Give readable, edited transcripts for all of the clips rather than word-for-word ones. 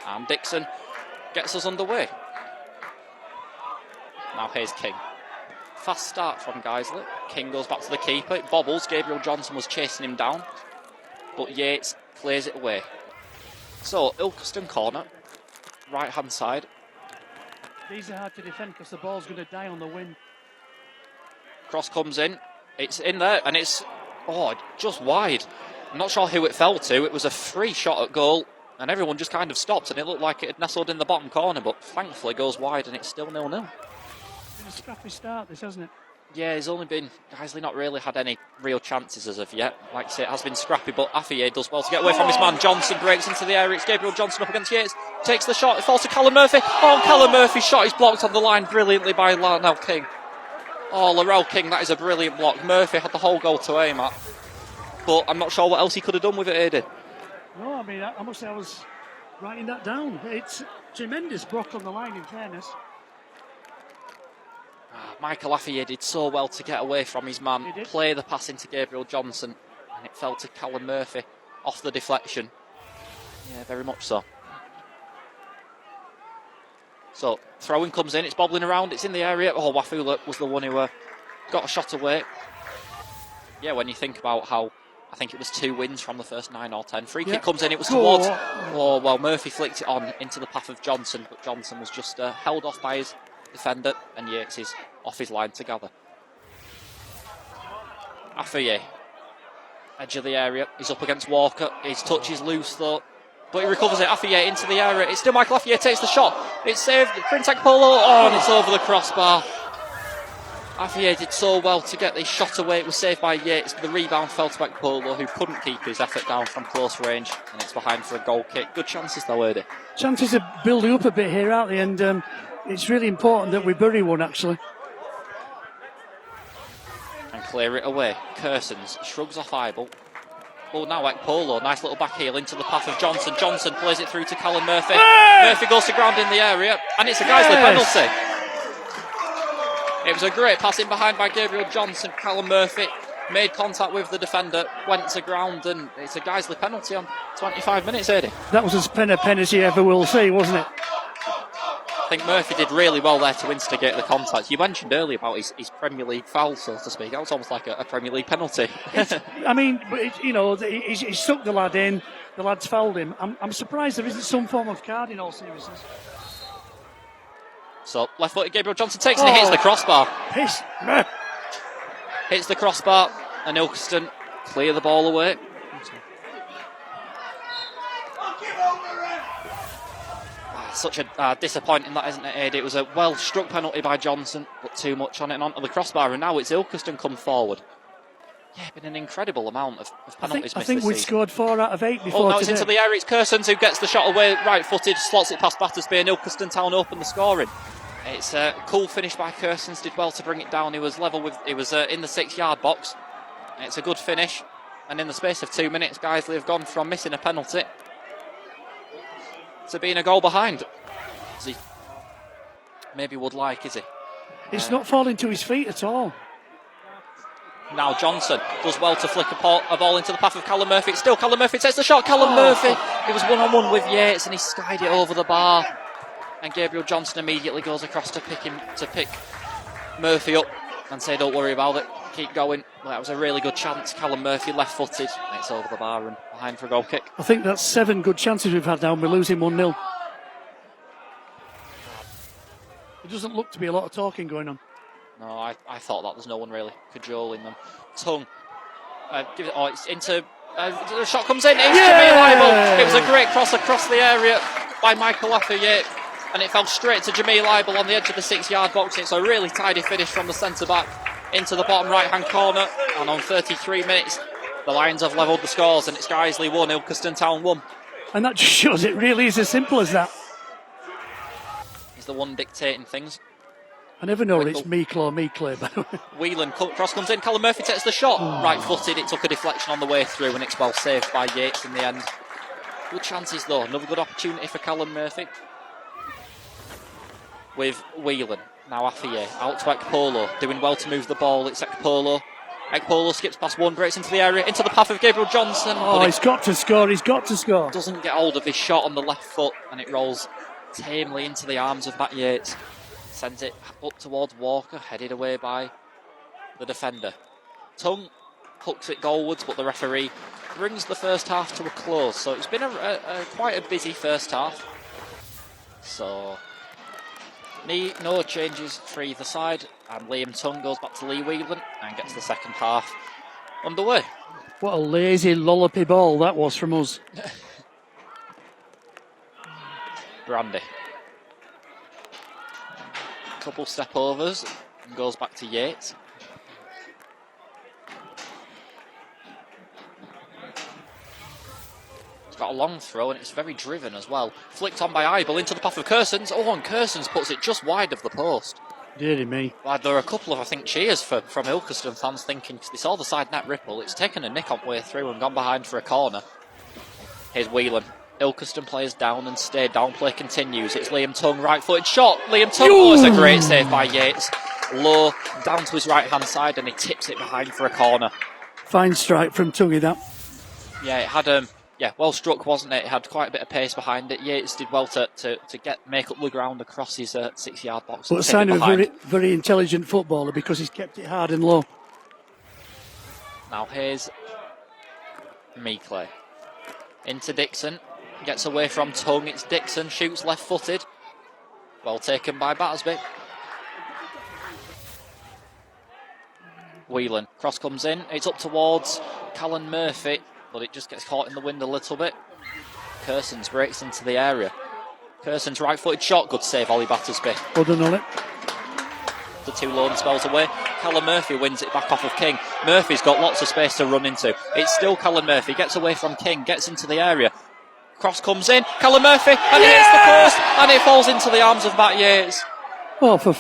And Dixon gets us underway. Now here's King. Fast start from Guiseley. King goes back to the keeper. It bobbles. Gabriel Johnson was chasing him down, but Yates clears it away. So, Ilkeston corner, right-hand side. These are hard to defend because the ball's going to die on the wing. Cross comes in. It's in there, and it's just wide. I'm not sure who it fell to. It was a free shot at goal, and everyone just kind of stopped, and it looked like it had nestled in the bottom corner, but thankfully goes wide, and it's still 0-0. It's been a scrappy start, this, hasn't it? Yeah, he's only been... Guiseley not really had any real chances as of yet. Like I say, it has been scrappy, but Adie does well to get away from his man. Johnson breaks into the area. It's Gabriel Johnson up against Yates. Takes the shot. It falls to Callum Murphy. Oh, Callum Murphy's shot is blocked on the line brilliantly by Larnell King. Oh, Larell King, that is a brilliant block. Murphy had the whole goal to aim at. But I'm not sure what else he could have done with it, Adie. No, I mean, I must say I was writing that down. It's tremendous block on the line, in fairness. Michael Adie did so well to get away from his man, play the pass into Gabriel Johnson, and it fell to Callum Murphy off the deflection. Yeah, very much so. So, throwing comes in, it's bobbling around, it's in the area. Oh, Wafula was the one who got a shot away. Yeah, when you think about how, I think it was 2 wins from the first 9 or 10. Free kick comes in, it was towards... Oh, well, Murphy flicked it on into the path of Johnson, but Johnson was just held off by his defender, and Yates is off his line to gather. Adie, edge of the area, he's up against Walker, his touch is loose though, but he recovers it. Adie into the area, it's still Michael Adie, takes the shot, it's saved, Printek Polo, and it's over the crossbar. Adie did so well to get this shot away, it was saved by Yates, the rebound fell to Polo, who couldn't keep his effort down from close range, and it's behind for a goal kick. Good chances though, Adie. Chances are building up a bit here, aren't they? And it's really important that we bury one, actually. And clear it away. Cursons shrugs off Ible. Oh, now Polo, nice little back heel into the path of Johnson. Johnson plays it through to Callum Murphy. Murphy goes to ground in the area, and it's a Guiseley penalty. It was a great pass in behind by Gabriel Johnson. Callum Murphy made contact with the defender, went to ground, and it's a Guiseley penalty on 25 minutes, Adie. That was as pen a penalty ever will see, wasn't it? I think Murphy did really well there to instigate the contact. You mentioned earlier about his Premier League foul, so to speak. That was almost like a Premier League penalty. I mean, he stuck the lad in, the lad's fouled him. I'm surprised there isn't some form of card in all seriousness. So, left-footed Gabriel Johnson takes and he hits the crossbar. Hits the crossbar, and Ilkeston clear the ball away. Such a disappointing that, isn't it, Adie? It was a well-struck penalty by Johnson, but too much on it and onto the crossbar, and now it's Ilkeston come forward. Yeah, been an incredible amount of penalties missed I think this we season. Scored 4 out of 8 before now today. It's into the area, it's Cursons who gets the shot away, right-footed, slots it past Battersby, and Ilkeston Town open the scoring. It's a cool finish by Cursons, did well to bring it down. He was level with, he was in the 6-yard box. It's a good finish, and in the space of 2 minutes, Guiseley have gone from missing a penalty to being a goal behind. As he maybe would like, is he? It's not falling to his feet at all. Now Johnson does well to flick a ball into the path of Callum Murphy. It's still Callum Murphy, takes the shot. Callum Murphy, he was one-on-one with Yates and he skied it over the bar. And Gabriel Johnson immediately goes across to pick Murphy up and say, don't worry about it, keep going. Well, that was a really good chance. Callum Murphy left-footed, it's over the bar and behind for a goal kick. I think that's 7 good chances we've had now and we're losing 1-0. There doesn't look to be a lot of talking going on. No, I thought that there's no one really cajoling them. Tongue. It's into... the shot comes in. It's Jameel Ible. It was a great cross across the area by Michael Adie, and it fell straight to Jameel Ible on the edge of the 6-yard box. It's a really tidy finish from the centre-back into the bottom right-hand corner. And on 33 minutes, the Lions have levelled the scores, and it's Guiseley 1, Ilkeston Town 1. And that just shows it really is as simple as that. He's the one dictating things. I never know it's Meikle or Meikle, by the way. Whelan, cross comes in, Callum Murphy takes the shot. Right-footed, it took a deflection on the way through and it's well saved by Yates in the end. Good chances though, another good opportunity for Callum Murphy. With Whelan, now Adie, out to Ekpolo, doing well to move the ball, it's Ekpolo. Ekpolo skips past one, breaks into the area, into the path of Gabriel Johnson. Oh, he's got to score, he's got to score. Doesn't get hold of his shot on the left foot, and it rolls tamely into the arms of Matt Yates. Sends it up towards Walker, headed away by the defender. Tongue hooks it goalwards, but the referee brings the first half to a close. So it's been quite a busy first half. So no changes for either side, and Liam Tongue goes back to Lee Whelan and gets the second half underway. What a lazy lollopy ball that was from us. Brandy. Couple step overs and goes back to Yates. He's got a long throw and it's very driven as well. Flicked on by Ible into the path of Cursons. Oh, and Cursons puts it just wide of the post. Deary me. Well, there are a couple of, I think, cheers from Ilkeston fans thinking, because they saw the side net ripple, it's taken a nick on way through and gone behind for a corner. Here's Whelan. Ilkeston players down and stay down. Play continues. It's Liam Tongue, right-footed shot. Liam Tongue. Oh, it's a great save by Yates. Low, down to his right-hand side, and he tips it behind for a corner. Fine strike from Tonguey, that. Yeah, it had well struck, wasn't it? It had quite a bit of pace behind it. Yates did well to make up the ground across his 6-yard box. But a sign of a very, very intelligent footballer, because he's kept it hard and low. Now here's Meekley. Into Dixon. Gets away from Tongue. It's Dixon. Shoots left-footed. Well taken by Battersby. Whelan. Cross comes in. It's up towards Callan Murphy, but it just gets caught in the wind a little bit. Cursons breaks into the area. Cursons right-footed shot. Good save, Ollie Battersby. Well done, Ollie. The two lone spells away. Callan Murphy wins it back off of King. Murphy's got lots of space to run into. It's still Callan Murphy. Gets away from King. Gets into the area. Cross comes in. Callan Murphy. And it hits the post. And it falls into the arms of Matt Yates. Oh, for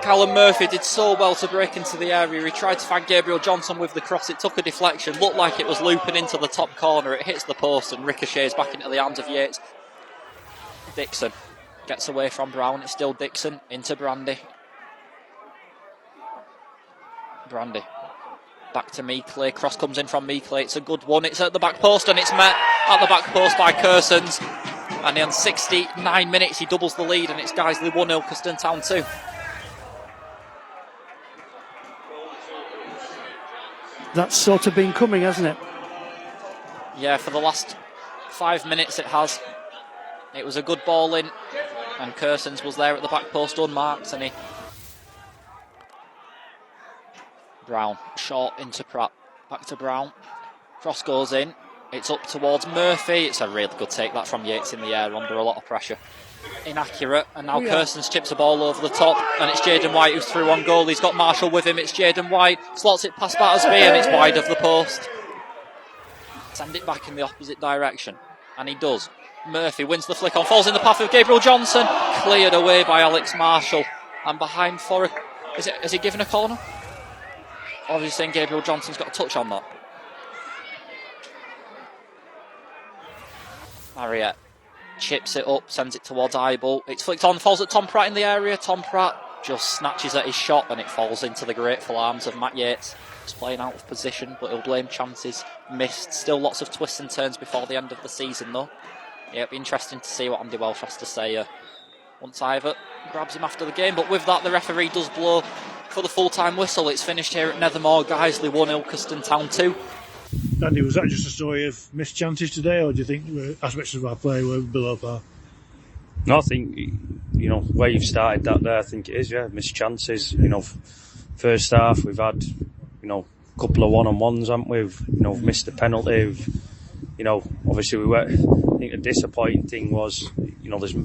Callan Murphy did so well to break into the area. He tried to find Gabriel Johnson with the cross. It took a deflection. Looked like it was looping into the top corner. It hits the post and ricochets back into the arms of Yates. Dixon gets away from Brown. It's still Dixon. Into Brandy. Brandy. Back to Meekley. Cross comes in from Meekley. It's a good one. It's at the back post and it's met at the back post by Cursons. And in 69 minutes he doubles the lead and it's Guiseley 1, Ilkeston Town 2. That's sort of been coming, hasn't it? Yeah, for the last 5 minutes it has. It was a good ball in and Cursons was there at the back post unmarked, and he... Brown, short into Pratt, back to Brown. Cross goes in, it's up towards Murphy. It's a really good take that from Yates in the air under a lot of pressure. Inaccurate, and now Cursons chips a ball over the top, and it's Jaden White who's through on goal. He's got Marshall with him. It's Jaden White, slots it past Battersby, and it's wide of the post. Send it back in the opposite direction, and he does. Murphy wins the flick on, falls in the path of Gabriel Johnson, cleared away by Alex Marshall, and behind for a... Is he given a corner? Or are you saying Gabriel Johnson's got a touch on that? Mariette chips it up, sends it towards Ible. It's flicked on, falls at Tom Pratt in the area. Tom Pratt just snatches at his shot and it falls into the grateful arms of Matt Yates. He's playing out of position, but he'll blame chances missed. Still lots of twists and turns before the end of the season though. Yeah, it'll be interesting to see what Andy Welsh has to say once Ivor grabs him after the game. But with that, the referee does blow for the full-time whistle. It's finished here at Nethermoor. Guiseley 1, Ilkeston Town 2. Andy, was that just a story of missed chances today, or do you think aspects of our play were below par? No, I think, where you've started that there, I think it is, missed chances. First half, we've had, a couple of one-on-ones, haven't we? We've missed a penalty. Obviously we were, I think the disappointing thing was, there's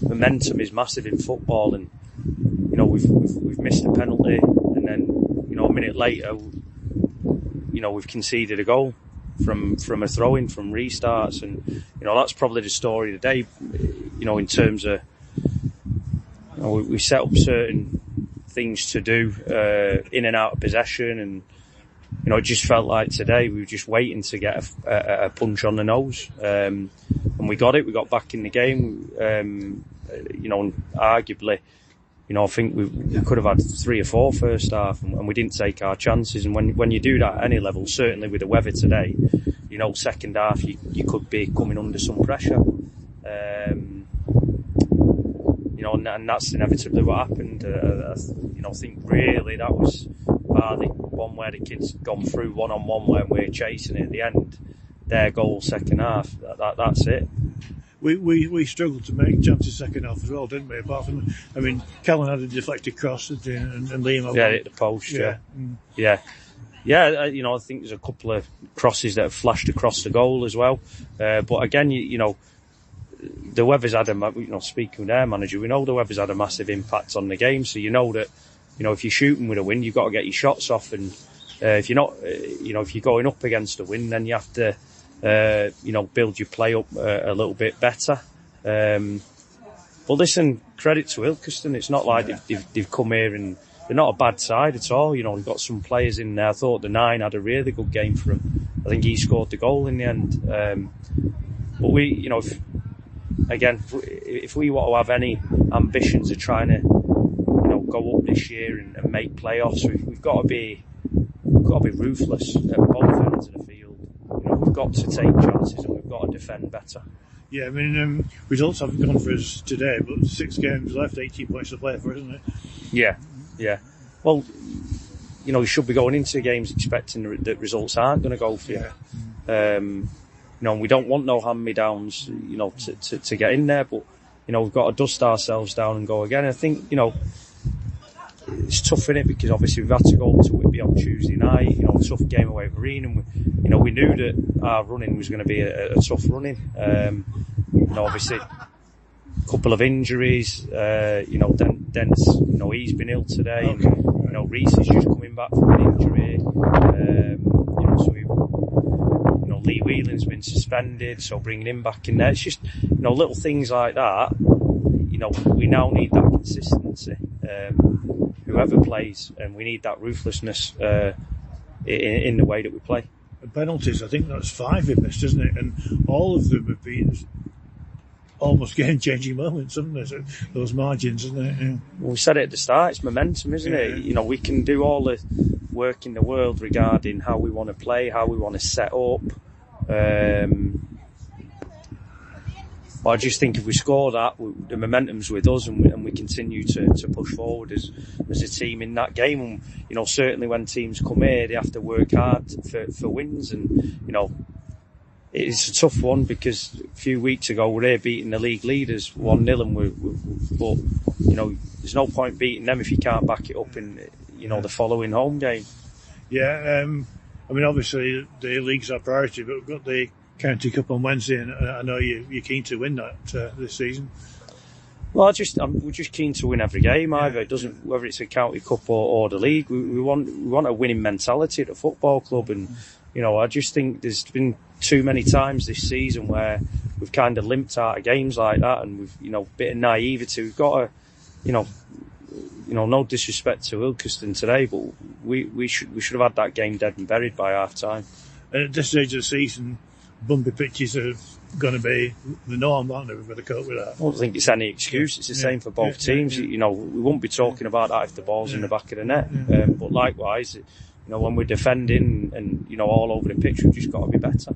momentum is massive in football, and, we've missed a penalty, and then, a minute later, we've conceded a goal from a throw-in, from restarts, and that's probably the story of the day. In terms of we set up certain things to do in and out of possession, and it just felt like today we were just waiting to get a punch on the nose, and we got it. We got back in the game, and arguably I think we could have had 3 or 4 first half, and we didn't take our chances. And when you do that at any level, certainly with the weather today, second half you could be coming under some pressure. And that's inevitably what happened. I think really that was the one where the kids gone through one-on-one when we're chasing it at the end. Their goal second half, that's it. We struggled to make chances second half as well, didn't we? Apart from, Callan had a deflected cross and Liam hit the post. Yeah. I think there's a couple of crosses that have flashed across the goal as well. But again, the weather's had speaking with their manager, we know the weather's had a massive impact on the game. So that, if you're shooting with a wind, you've got to get your shots off. And if you're not, if you're going up against a wind, then you have to, build your play up a little bit better. But listen, credit to Ilkeston. It's not like they've come here and they're not a bad side at all. We've got some players in there. I thought the 9 had a really good game for him. I think he scored the goal in the end. But we, if we want to have any ambitions of trying to, go up this year and make playoffs, we've got to be ruthless at both ends of the field. We've got to take chances and we've got to defend better. Yeah, results haven't gone for us today, but 6 games left, 18 points to play for, isn't it? Yeah. Well, you should be going into games expecting that results aren't going to go for you. We don't want no hand-me-downs, to get in there, but, we've got to dust ourselves down and go again. I think, it's tough, innit, because obviously we've had to go up to Whitby on Tuesday night, tough game away with Reen, and we knew that our running was going to be a tough running. Obviously, a couple of injuries, Dent's, he's been ill today, and, Reese is just coming back from an injury, so Lee Whelan's been suspended, so bringing him back in there, it's just, little things like that, we now need that consistency, whoever plays, and we need that ruthlessness in the way that we play. Penalties, I think that's 5 we missed, isn't it? And all of them have been almost game-changing moments, haven't they? So those margins, isn't it? Yeah. Well, we said it at the start, it's momentum, isn't it? We can do all the work in the world regarding how we want to play, how we want to set up. But I just think if we score that, the momentum's with us, and we continue to push forward as a team in that game. And certainly when teams come here, they have to work hard for wins. And it's a tough one because a few weeks ago we're here beating the league leaders 1-0, and but there's no point beating them if you can't back it up in the following home game. Yeah, obviously the league's our priority, but we've got the County Cup on Wednesday, and I know you're keen to win that this season. Well, we're just keen to win every game. Either it doesn't, whether it's a County Cup or the league, we want a winning mentality at the football club, and I just think there's been too many times this season where we've kind of limped out of games like that, and we've a bit of naivety. We've got to, no disrespect to Ilkeston today, but we should have had that game dead and buried by half time. And at this stage of the season, bumpy pitches are going to be the norm, aren't they? We've got to cope with that. I don't think it's any excuse. It's the same for both teams. We won't be talking about that if the ball's in the back of the net. But likewise, when we're defending and all over the pitch, we've just got to be better.